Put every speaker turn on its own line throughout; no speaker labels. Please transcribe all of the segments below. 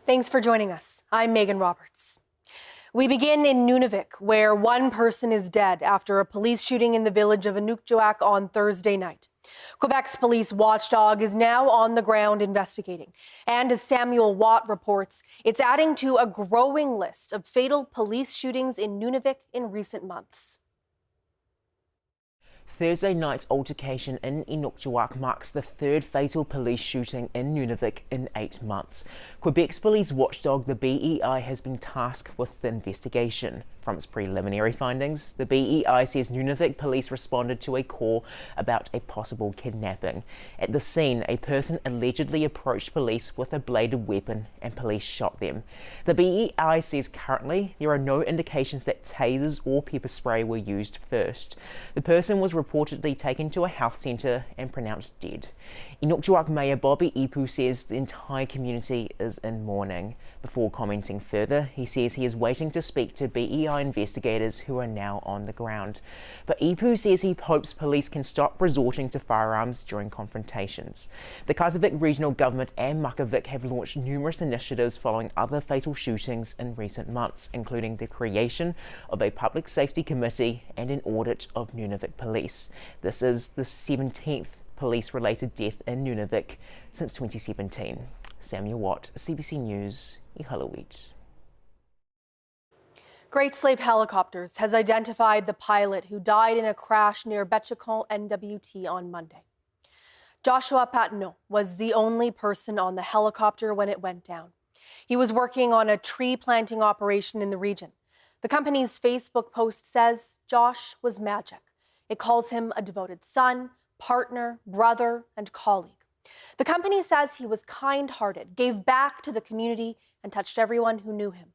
Thanks for joining us. I'm Megan Roberts. We begin in Nunic, where one person is dead after a police shooting in the village of Inuit on Thursday night. Quebec's police watchdog is now on the ground investigating. And as Samuel Watt reports, it's adding to a growing list of fatal police shootings in Nunic in recent months.
Thursday night's altercation in Inuit marks the third fatal police shooting in Nunavik in 8 months. Quebec's police watchdog, the BEI, has been tasked with the investigation. From its preliminary findings, the BEI says Nunavik police responded to a call about a possible kidnapping. At the scene, a person allegedly approached police with a bladed weapon and police shot them. The BEI says currently there are no indications that tasers or pepper spray were used first. The person was reportedly taken to a health centre and pronounced dead. Inuit Mayor Bobby Ipu says the entire community is in mourning. Before commenting further, he says he is waiting to speak to BEI investigators who are now on the ground. But Ipu says he hopes police can stop resorting to firearms during confrontations. The Kativik Regional Government and Makavik have launched numerous initiatives following other fatal shootings in recent months, including the creation of a public safety committee and an audit of Nunavik police. This is the 17th police-related death in Nunavik since 2017. Samuel Watt, CBC News, Iqaluit.
Great Slave Helicopters has identified the pilot who died in a crash near Betchacon NWT on Monday. Joshua Patno was the only person on the helicopter when it went down. He was working on a tree planting operation in the region. The company's Facebook post says Josh was magic. It calls him a devoted son, partner, brother, and colleague. The company says he was kind-hearted, gave back to the community, and touched everyone who knew him.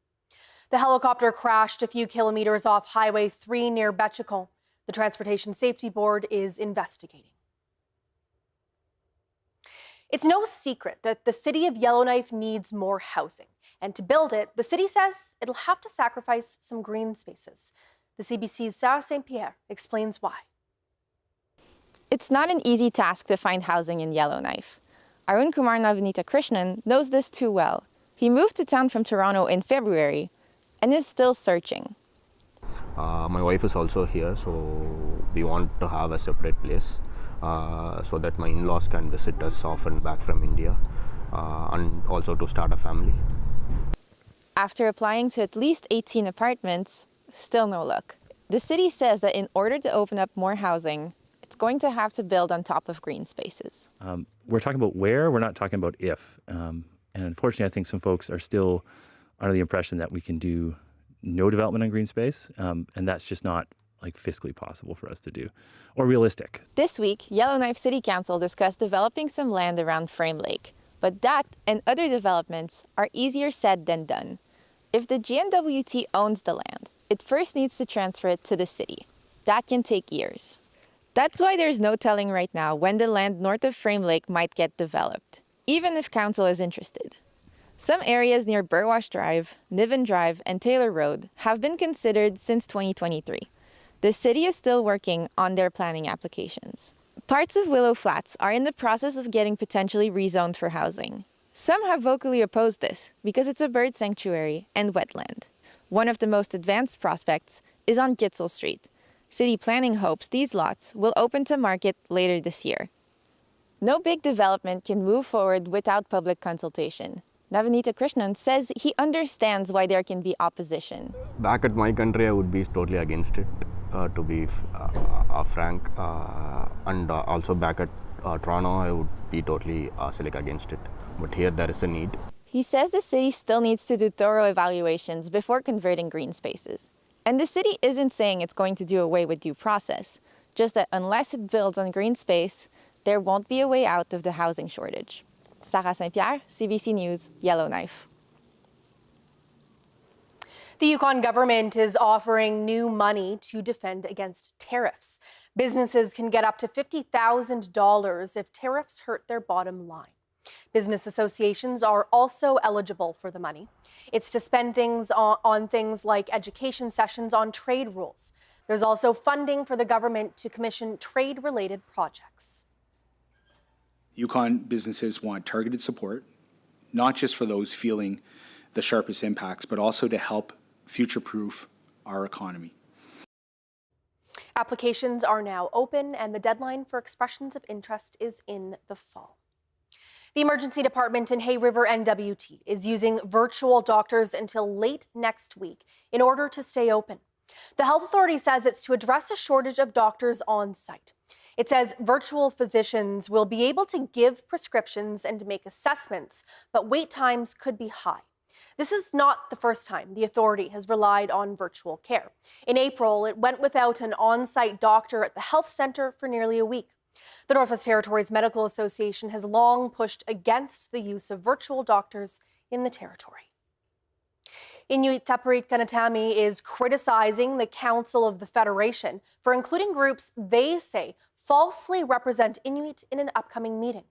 The helicopter crashed a few kilometers off Highway 3 near Betchacon. The Transportation Safety Board is investigating. It's no secret that the city of Yellowknife needs more housing. And to build it, the city says it'll have to sacrifice some green spaces. The CBC's Sarah St. Pierre explains why.
It's not an easy task to find housing in Yellowknife. Arun Kumar Navanita Krishnan knows this too well. He moved to town from Toronto in February and is still searching.
My wife is also here, so we want to have a separate place so that my in-laws can visit us often back from India and also to start a family.
After applying to at least 18 apartments, still no luck. The city says that in order to open up more housing, it's going to have to build on top of green spaces.
We're talking about where, we're not talking about if. And unfortunately, I think some folks are still under the impression that we can do no development on green space, and that's just not like fiscally possible for us to do, or realistic.
This week, Yellowknife City Council discussed developing some land around Frame Lake, but that and other developments are easier said than done. If the GNWT owns the land, it first needs to transfer it to the city. That can take years. That's why there's no telling right now when the land north of Frame Lake might get developed, even if council is interested. Some areas near Burwash Drive, Niven Drive, and Taylor Road have been considered since 2023. The city is still working on their planning applications. Parts of Willow Flats are in the process of getting potentially rezoned for housing. Some have vocally opposed this because it's a bird sanctuary and wetland. One of the most advanced prospects is on Gitzel Street. City planning hopes these lots will open to market later this year. No big development can move forward without public consultation. Navanita Krishnan says he understands why there can be opposition.
Back at my country, I would be totally against it, to be frank. And also back at Toronto, I would be totally against it. But here there is a need.
He says the city still needs to do thorough evaluations before converting green spaces. And the city isn't saying it's going to do away with due process, just that unless it builds on green space, there won't be a way out of the housing shortage. Sarah St. Pierre, CBC News, Yellowknife.
The Yukon government is offering new money to defend against tariffs. Businesses can get up to $50,000 if tariffs hurt their bottom line. Business associations are also eligible for the money. It's to spend things on things like education sessions on trade rules. There's also funding for the government to commission trade-related projects.
Yukon businesses want targeted support, not just for those feeling the sharpest impacts, but also to help future-proof our economy.
Applications are now open, and the deadline for expressions of interest is in the fall. The emergency department in Hay River NWT is using virtual doctors until late next week in order to stay open. The health authority says it's to address a shortage of doctors on site. It says virtual physicians will be able to give prescriptions and make assessments, but wait times could be high. This is not the first time the authority has relied on virtual care. In April, it went without an on-site doctor at the health centre for nearly a week. The Northwest Territories Medical Association has long pushed against the use of virtual doctors in the territory. Inuit Tapirit Kanatami is criticizing the Council of the Federation for including groups they say falsely represent Inuit in an upcoming meeting.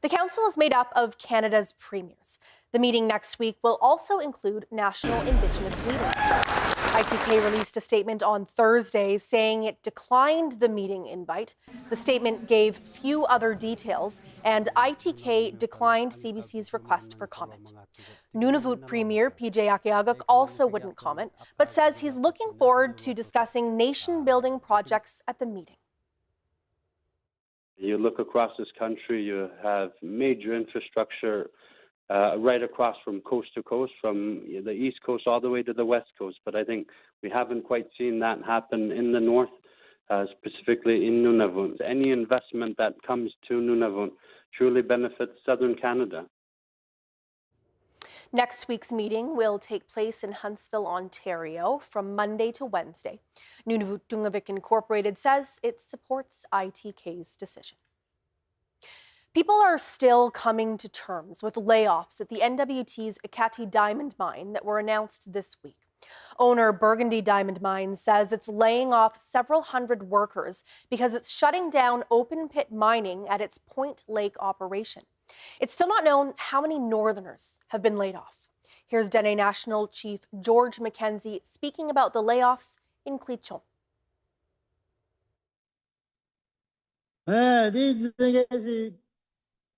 The council is made up of Canada's premiers. The meeting next week will also include national Indigenous leaders. ITK released a statement on Thursday saying it declined the meeting invite. The statement gave few other details, and ITK declined CBC's request for comment. Nunavut Premier PJ Akiaguk also wouldn't comment, but says he's looking forward to discussing nation-building projects at the meeting.
You look across this country, you have major infrastructure right across from coast to coast, from the East Coast all the way to the West Coast. But I think we haven't quite seen that happen in the North, specifically in Nunavut. Any investment that comes to Nunavut truly benefits Southern Canada.
Next week's meeting will take place in Huntsville, Ontario, from Monday to Wednesday. Nunavut Tungavik Incorporated says it supports ITK's decision. People are still coming to terms with layoffs at the NWT's Aati diamond mine that were announced this week. Owner Burgundy Diamond Mines says it's laying off several hundred workers because it's shutting down open pit mining at its Point Lake operation. It's still not known how many Northerners have been laid off. Here's Dene National Chief George McKenzie speaking about the layoffs in Gleason.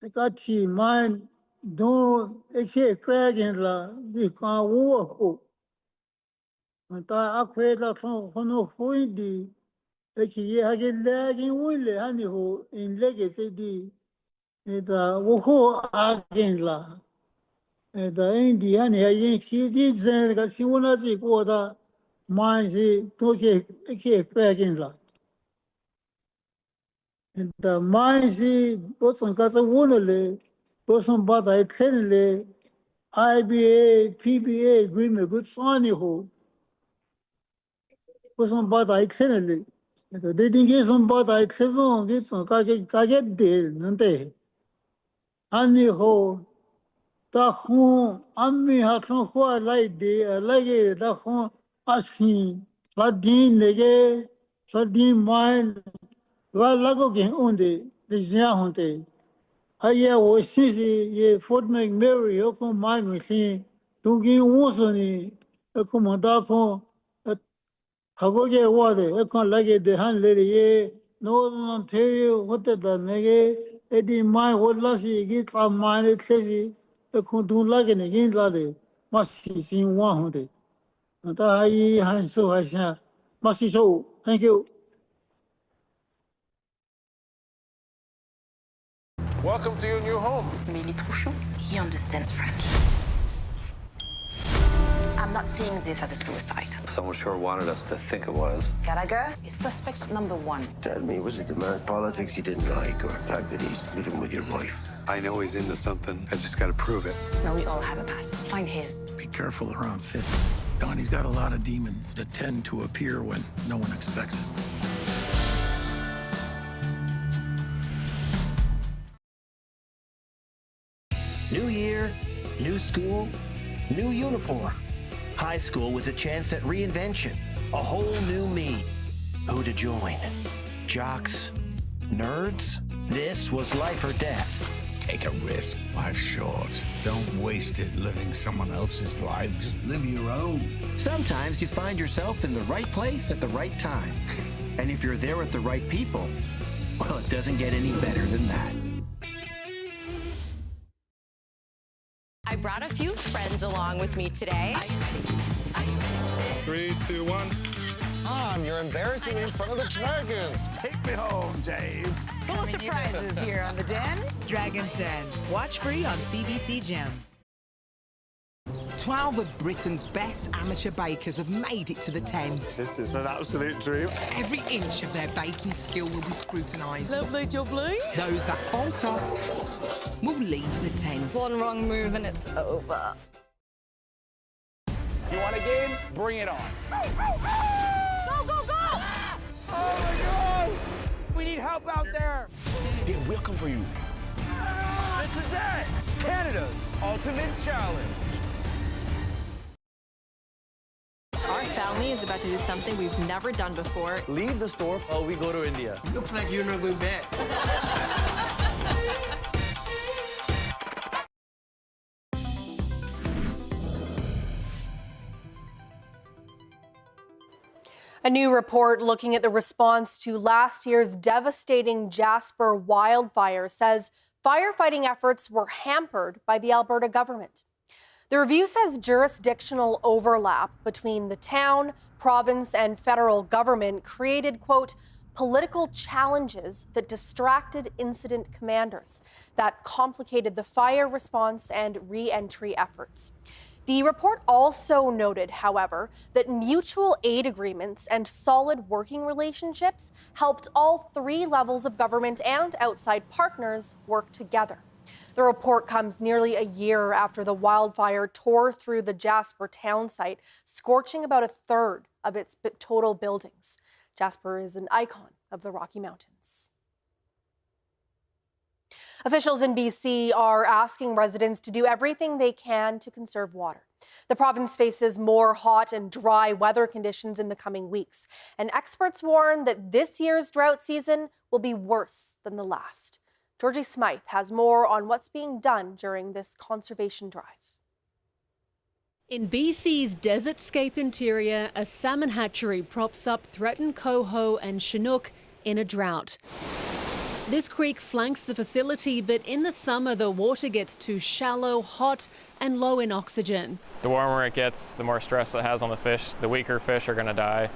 Aati mine don't expect la we can work. Ta akwai la hono hoindi eki hage lagin wile hani ho in legete di da wo again la da indi hani yin ki di zen ga siwona ji ko da mine si to ke expect la the mine si boson ka sa wona le boson ba da le IBA PBA agreement good funny ho boson ba da le they didn't get some ba da get some ka get deal nante ani ho ta ho ammi ha thon ho like de like da ho asin la din lege sa din mine wa lago gen onde de zia honte aya wo sisi ye Fort McMurray yo ko mine machine tungin wo so ni ko manda ko hagoje wa de ko lage de han le ye Northern Ontario hote da nege edi mine wo la si gi ta mine tesi ko dun lage ne gin la de ma si sin wa honte ta ai han so ha sha ma si so thank you.
Welcome to your new home.
Mais il est trop chaud. He understands French. I'm not seeing this as a suicide.
Someone sure wanted us to think it was.
Gallagher is suspect number one.
Tell me, was it the man's politics you didn't like, or the fact that he's living with your wife?
I know he's into something. I just gotta prove it.
No, we all have a past. Find his.
Be careful around Fitz. Donnie's got a lot of demons that tend to appear when no one expects it.
New year, new school, new uniform. High school was a chance at reinvention, a whole new me. Who to join? Jocks? Nerds? This was life or death.
Take a risk. Life's short. Don't waste it living someone else's life. Just live your own.
Sometimes you find yourself in the right place at the right time. And if you're there with the right people, well, it doesn't get any better than that.
I brought a few friends along with me today.
3, 2, 1.
Mom, you're embarrassing me in front of the dragons.
Take me home, James.
Full of surprises here on The Den. Dragon's Den. Watch free on CBC Gem. 12 of Britain's best amateur bakers have made it to the tent.
This is an absolute dream.
Every inch of their baking skill will be scrutinised. Lovely jubbly. Those that falter will leave the tent.
One wrong move and it's over.
You want a game? Bring it on.
Go, go, go!
Oh my God! We need help out there. They will come for you. This is it! Canada's ultimate challenge.
Our family is about to do something we've never done before.
Leave the store while we go to India.
Looks like you're not going back.
A new report looking at the response to last year's devastating Jasper wildfire says firefighting efforts were hampered by the Alberta government. The review says jurisdictional overlap between the town, province, and federal government created, quote, political challenges that distracted incident commanders that complicated the fire response and re-entry efforts. The report also noted, however, that mutual aid agreements and solid working relationships helped all three levels of government and outside partners work together. The report comes nearly a year after the wildfire tore through the Jasper town site, scorching about a third of its total buildings. Jasper is an icon of the Rocky Mountains. Officials in BC are asking residents to do everything they can to conserve water. The province faces more hot and dry weather conditions in the coming weeks, and experts warn that this year's drought season will be worse than the last. Georgie Smythe has more on what's being done during this conservation drive.
In BC's desertscape interior, a salmon hatchery props up threatened coho and Chinook in a drought. This creek flanks the facility, but in the summer the water gets too shallow, hot and low in oxygen.
The warmer it gets, the more stress it has on the fish. The weaker fish are going to die.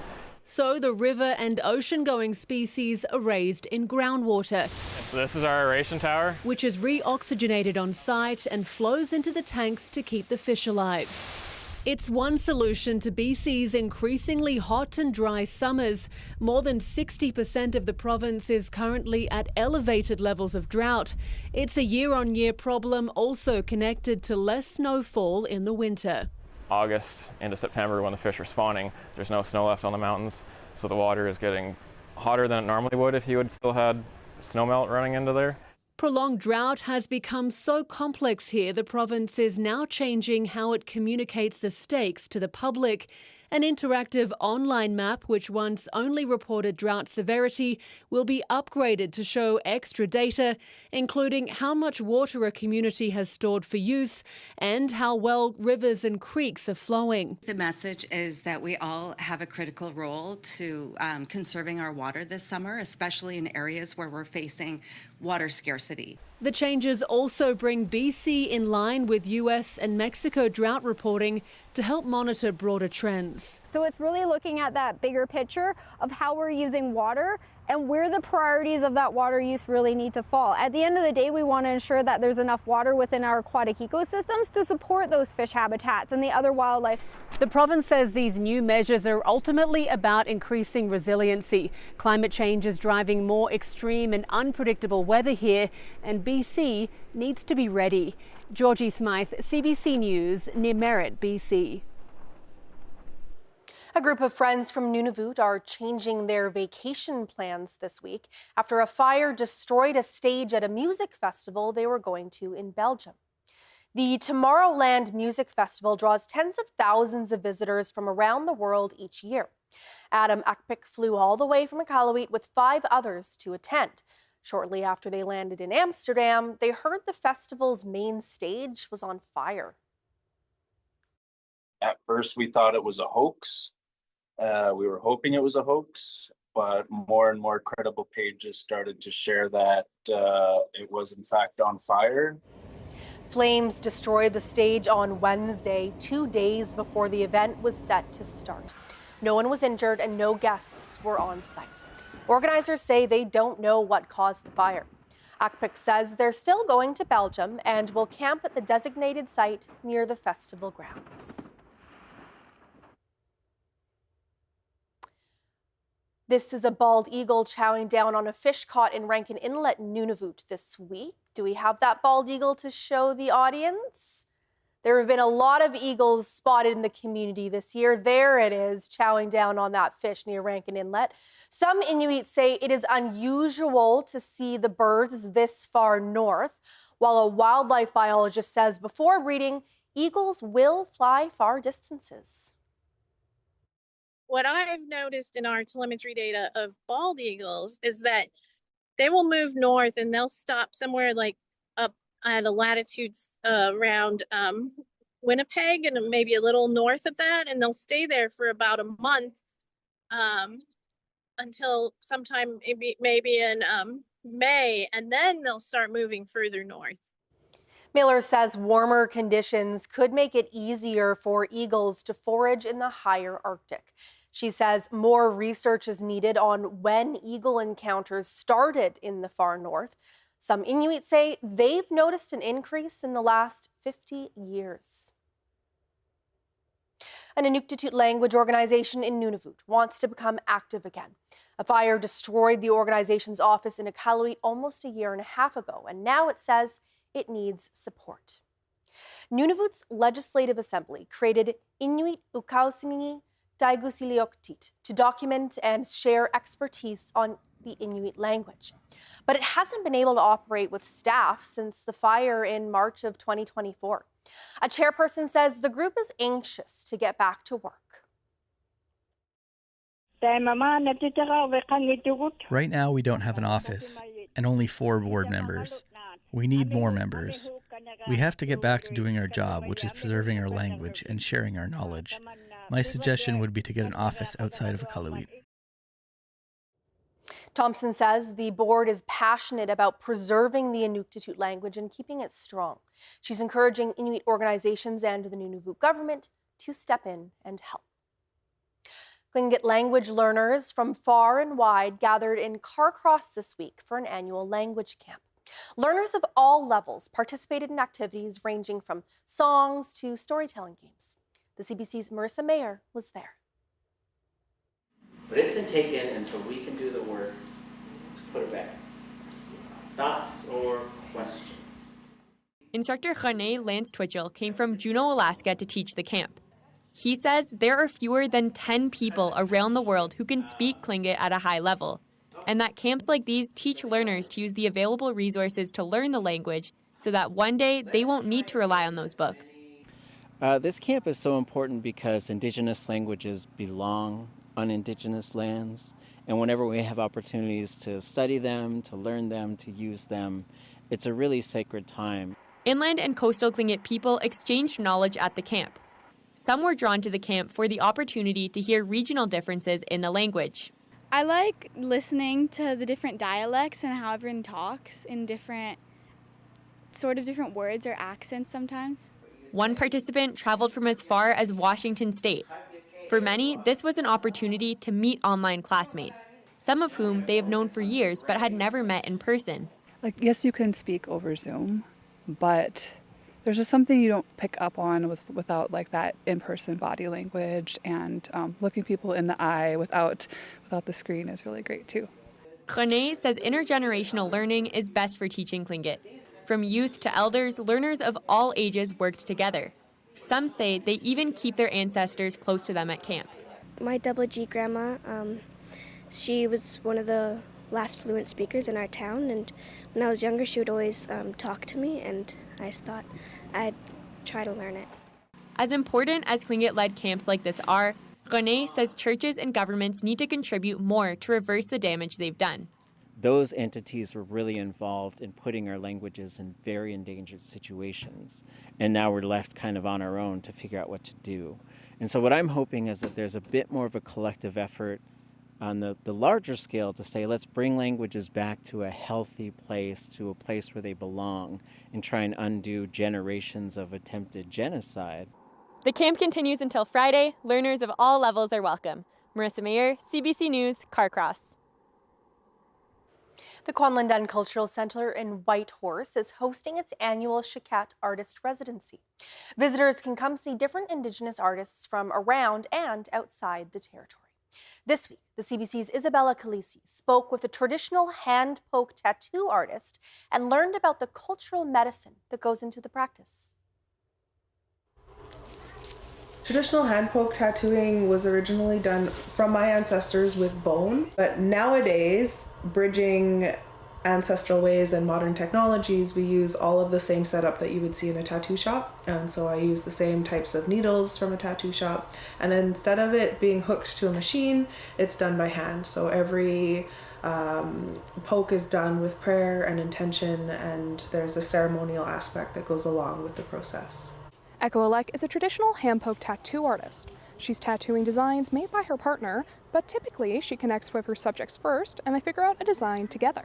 So the river and ocean-going species are raised in groundwater.
So this is our aeration tower,
which is re-oxygenated on site and flows into the tanks to keep the fish alive. It's one solution to BC's increasingly hot and dry summers. More than 60% of the province is currently at elevated levels of drought. It's a year-on-year problem also connected to less snowfall in the winter.
August into September, when the fish are spawning, there's no snow left on the mountains, so the water is getting hotter than it normally would if you had still had snowmelt running into there.
Prolonged drought has become so complex here, the province is now changing how it communicates the stakes to the public. An interactive online map, which once only reported drought severity, will be upgraded to show extra data, including how much water a community has stored for use and how well rivers and creeks are flowing.
The message is that we all have a critical role to conserving our water this summer, especially in areas where we're facing water scarcity.
The changes also bring BC in line with US and Mexico drought reporting to help monitor broader trends.
So it's really looking at that bigger picture of how we're using water and where the priorities of that water use really need to fall. At the end of the day, we want to ensure that there's enough water within our aquatic ecosystems to support those fish habitats and the other wildlife.
The province says these new measures are ultimately about increasing resiliency. Climate change is driving more extreme and unpredictable weather here, and BC needs to be ready. Georgie Smythe, CBC News, near Merritt, BC.
A group of friends from Nunavut are changing their vacation plans this week after a fire destroyed a stage at a music festival they were going to in Belgium. The Tomorrowland Music Festival draws tens of thousands of visitors from around the world each year. Adam Akpik flew all the way from Iqaluit with 5 others to attend. Shortly after they landed in Amsterdam, they heard the festival's main stage was on fire.
At first, we thought it was a hoax. We were hoping it was a hoax, but more and more credible pages started to share that it was in fact on fire.
Flames destroyed the stage on Wednesday, 2 days before the event was set to start. No one was injured and no guests were on site. Organizers say they don't know what caused the fire. ACPIC says they're still going to Belgium and will camp at the designated site near the festival grounds. This is a bald eagle chowing down on a fish caught in Rankin Inlet, Nunavut this week. Do we have that bald eagle to show the audience? There have been a lot of eagles spotted in the community this year. There it is, chowing down on that fish near Rankin Inlet. Some Inuit say it is unusual to see the birds this far north, while a wildlife biologist says before breeding, eagles will fly far distances.
What I've noticed in our telemetry data of bald eagles is that they will move north and they'll stop somewhere like up at a latitude around Winnipeg and maybe a little north of that, and they'll stay there for about a month until sometime maybe in May, and then they'll start moving further north.
Miller says warmer conditions could make it easier for eagles to forage in the higher Arctic. She says more research is needed on when eagle encounters started in the far north. Some Inuit say they've noticed an increase in the last 50 years. An Inuit language organization in Nunavut wants to become active again. A fire destroyed the organization's office in Iqaluit almost a year and a half ago, and now it says it needs support. Nunavut's Legislative Assembly created Inuit Ukausimini Daigusilioktit to document and share expertise on the Inuit language. But it hasn't been able to operate with staff since the fire in March of 2024. A chairperson says the group is anxious to get back to work.
Right now, we don't have an office and only 4 board members. We need more members. We have to get back to doing our job, which is preserving our language and sharing our knowledge. My suggestion would be to get an office outside of Iqaluit.
Thompson says the board is passionate about preserving the Inuktitut language and keeping it strong. She's encouraging Inuit organizations and the Nunavut government to step in and help. Klingit language learners from far and wide gathered in Carcross this week for an annual language camp. Learners of all levels participated in activities ranging from songs to storytelling games. The CBC's Marissa Mayer was there.
But it's been taken, and so we can do the work to put it back. Thoughts or questions?
Instructor René Lance Twitchell came from Juneau, Alaska to teach the camp. He says there are fewer than 10 people around the world who can speak Klingit at a high level, and that camps like these teach learners to use the available resources to learn the language so that one day they won't need to rely on those books.
This camp is so important because Indigenous languages belong on Indigenous lands, and whenever we have opportunities to study them, to learn them, to use them, it's a really sacred time.
Inland and coastal Klingit people exchanged knowledge at the camp. Some were drawn to the camp for the opportunity to hear regional differences in the language.
I like listening to the different dialects and how everyone talks in different words or accents sometimes.
One participant traveled from as far as Washington State. For many, this was an opportunity to meet online classmates, some of whom they have known for years but had never met in person.
Yes, you can speak over Zoom, but there's just something you don't pick up on without that in-person body language, and looking people in the eye without the screen is really great too.
René says intergenerational learning is best for teaching Klingit. From youth to elders, learners of all ages worked together. Some say they even keep their ancestors close to them at camp.
My double G grandma, she was one of the last fluent speakers in our town, and when I was younger she would always talk to me, and I just thought I'd try to learn it.
As important as Klingit-led camps like this are, René says churches and governments need to contribute more to reverse the damage they've done.
Those entities were really involved in putting our languages in very endangered situations. And now we're left kind of on our own to figure out what to do. And so what I'm hoping is that there's a bit more of a collective effort on the larger scale to say, let's bring languages back to a healthy place, to a place where they belong, and try and undo generations of attempted genocide.
The camp continues until Friday. Learners of all levels are welcome. Marissa Mayer, CBC News, Carcross.
The Kwanlundan Cultural Center in Whitehorse is hosting its annual Shicat Artist Residency. Visitors can come see different Indigenous artists from around and outside the territory. This week, the CBC's Isabella Khaleesi spoke with a traditional hand-poke tattoo artist and learned about the cultural medicine that goes into the practice.
Traditional hand-poke tattooing was originally done from my ancestors with bone, but nowadays, bridging ancestral ways and modern technologies, we use all of the same setup that you would see in a tattoo shop. And so I use the same types of needles from a tattoo shop. And instead of it being hooked to a machine, it's done by hand. So every poke is done with prayer and intention, and there's a ceremonial aspect that goes along with the process.
Echo Alek is a traditional hand-poke tattoo artist. She's tattooing designs made by her partner, but typically she connects with her subjects first and they figure out a design together.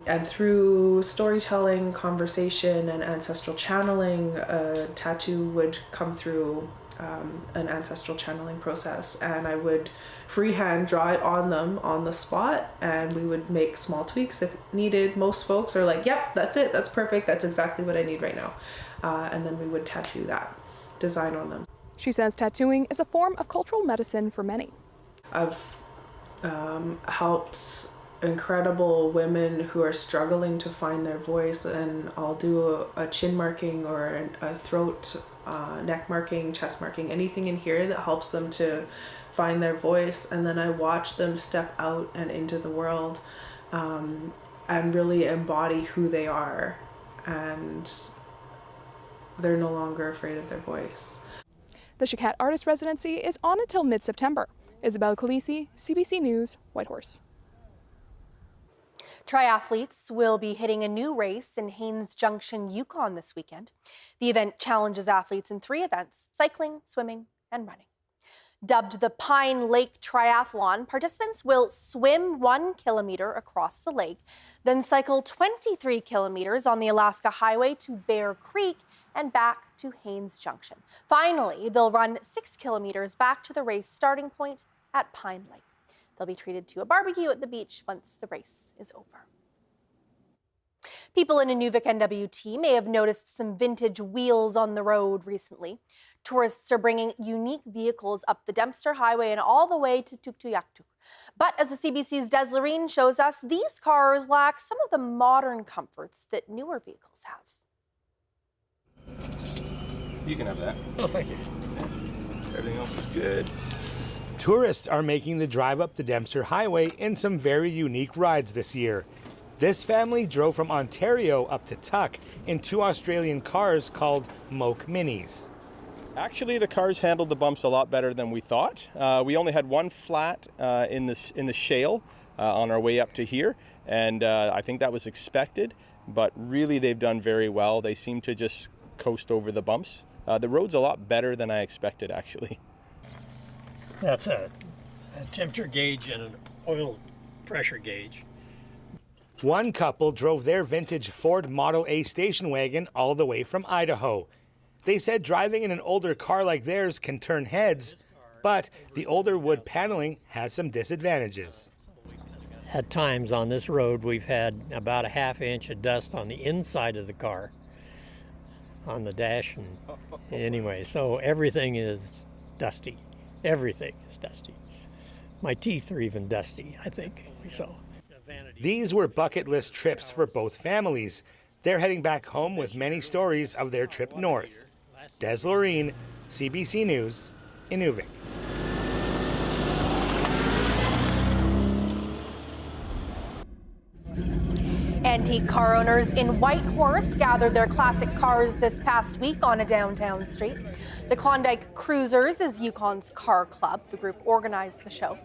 And through storytelling, conversation, and ancestral channeling, a tattoo would come through an ancestral channeling process, and I would freehand draw it on them on the spot, and we would make small tweaks if needed. Most folks are like, yep, that's it, that's perfect, that's exactly what I need right now. And then we would tattoo that design on them.
She says tattooing is a form of cultural medicine for many.
I've helped incredible women who are struggling to find their voice, and I'll do a chin marking or a throat, neck marking, chest marking, anything in here that helps them to find their voice, and then I watch them step out and into the world and really embody who they are, and they're no longer afraid of their voice.
The Shicat Artist Residency is on until mid-September. Isabella Khaleesi, CBC News, Whitehorse.
Triathletes will be hitting a new race in Haines Junction, Yukon this weekend. The event challenges athletes in 3 events: cycling, swimming, and running. Dubbed the Pine Lake Triathlon, participants will swim 1 kilometer across the lake, then cycle 23 kilometers on the Alaska Highway to Bear Creek and back to Haines Junction. Finally, they'll run 6 kilometers back to the race starting point at Pine Lake. They'll be treated to a barbecue at the beach once the race is over. People in Nunic NWT may have noticed some vintage wheels on the road recently. Tourists are bringing unique vehicles up the Dempster Highway and all the way to Tuktoyaktuk. But as the CBC's Des Loreen shows us, these cars lack some of the modern comforts that newer vehicles have.
You can have that. Oh, thank you. Everything else is good.
Tourists are making the drive up the Dempster Highway in some very unique rides this year. This family drove from Ontario up to Tuk in 2 Australian cars called Moke Minis.
Actually, the cars handled the bumps a lot better than we thought. We only had 1 flat in the shale on our way up to here, and I think that was expected, but really they've done very well. They seem to just coast over the bumps. The road's a lot better than I expected, actually.
That's a temperature gauge and an oil pressure gauge.
One couple drove their vintage Ford Model A station wagon all the way from Idaho. They said driving in an older car like theirs can turn heads, but the older wood paneling has some disadvantages.
At times on this road, we've had about a ½ inch of dust on the inside of the car, on the dash. And anyway, so everything is dusty. Everything is dusty. My teeth are even dusty, I think, so.
These were bucket list trips for both families. They're heading back home with many stories of their trip north. Des Loreen, CBC News, Inuvik.
Antique car owners in Whitehorse gathered their classic cars this past week on a downtown street. The Klondike Cruisers is Yukon's car club. The group organized the show.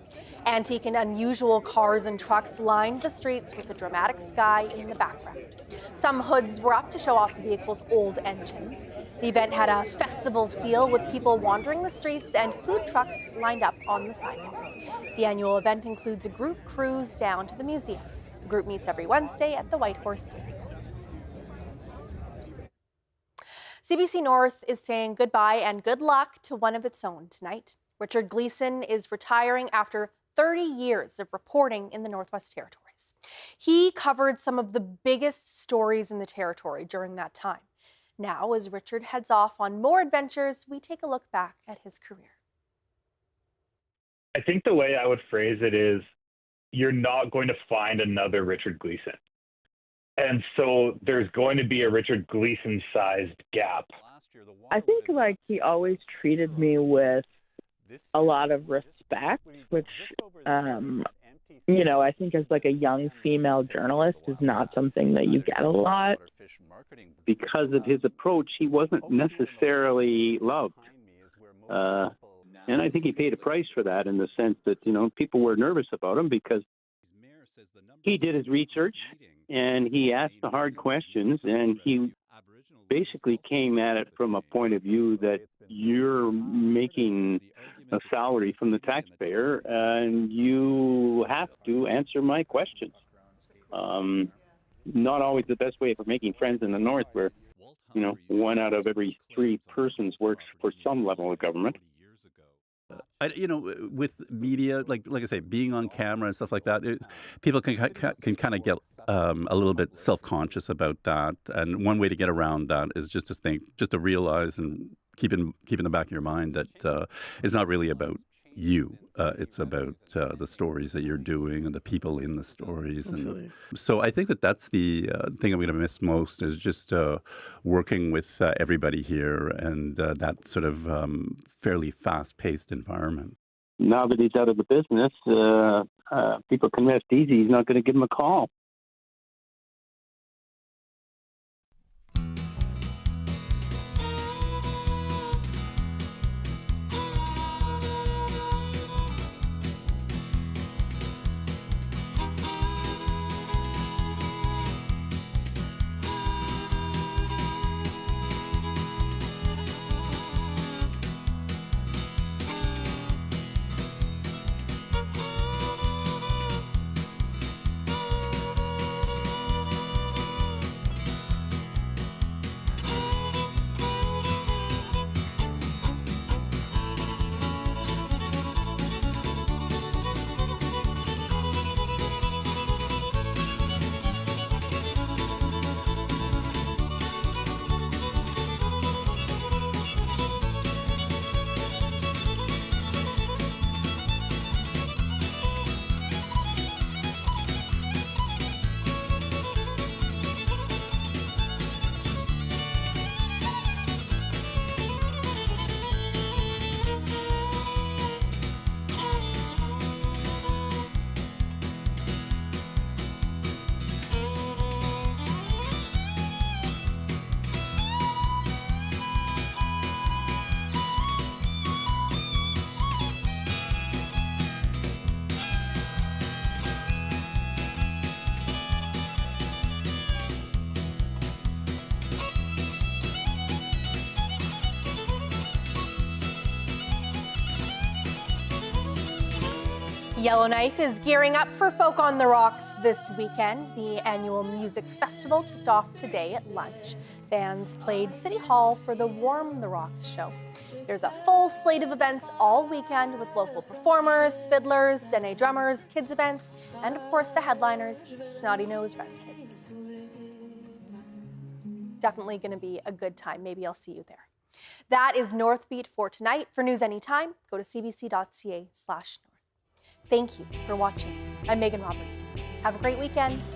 Antique and unusual cars and trucks lined the streets with a dramatic sky in the background. Some hoods were up to show off the vehicle's old engines. The event had a festival feel with people wandering the streets and food trucks lined up on the sidewalk. The annual event includes a group cruise down to the museum. The group meets every Wednesday at the White Horse Dairy. CBC North is saying goodbye and good luck to one of its own tonight. Richard Gleason is retiring after 30 years of reporting in the Northwest Territories. He covered some of the biggest stories in the Territory during that time. Now, as Richard heads off on more adventures, we take a look back at his career.
I think the way I would phrase it is, you're not going to find another Richard Gleason. And so there's going to be a Richard Gleason-sized gap.
I think he always treated me with a lot of respect, which, I think as a young female journalist is not something that you get a lot.
Because of his approach, he wasn't necessarily loved. And I think he paid a price for that in the sense that, people were nervous about him because he did his research and he asked the hard questions, and he basically came at it from a point of view that you're making a salary from the taxpayer and you have to answer my questions. Not always the best way for making friends in the North, where, 1 out of every 3 persons works for some level of government.
With media, like I say, being on camera and stuff like that, people can kind of get a little bit self-conscious about that. And one way to get around that is just to realize and keep in the back of your mind that it's not really about you. It's about the stories that you're doing and the people in the stories. And so I think that's the thing I'm going to miss most, is just working with everybody here and that sort of fairly fast-paced environment.
Now that he's out of the business, people can rest easy. He's not going to give him a call.
Yellowknife is gearing up for Folk on the Rocks this weekend. The annual music festival kicked off today at lunch. Bands played City Hall for the Warm the Rocks show. There's a full slate of events all weekend with local performers, fiddlers, Dene drummers, kids events, and of course the headliners, Snotty Nose Res Kids. Definitely going to be a good time. Maybe I'll see you there. That is Northbeat for tonight. For news anytime, go to cbc.ca/north. Thank you for watching. I'm Megan Roberts. Have a great weekend.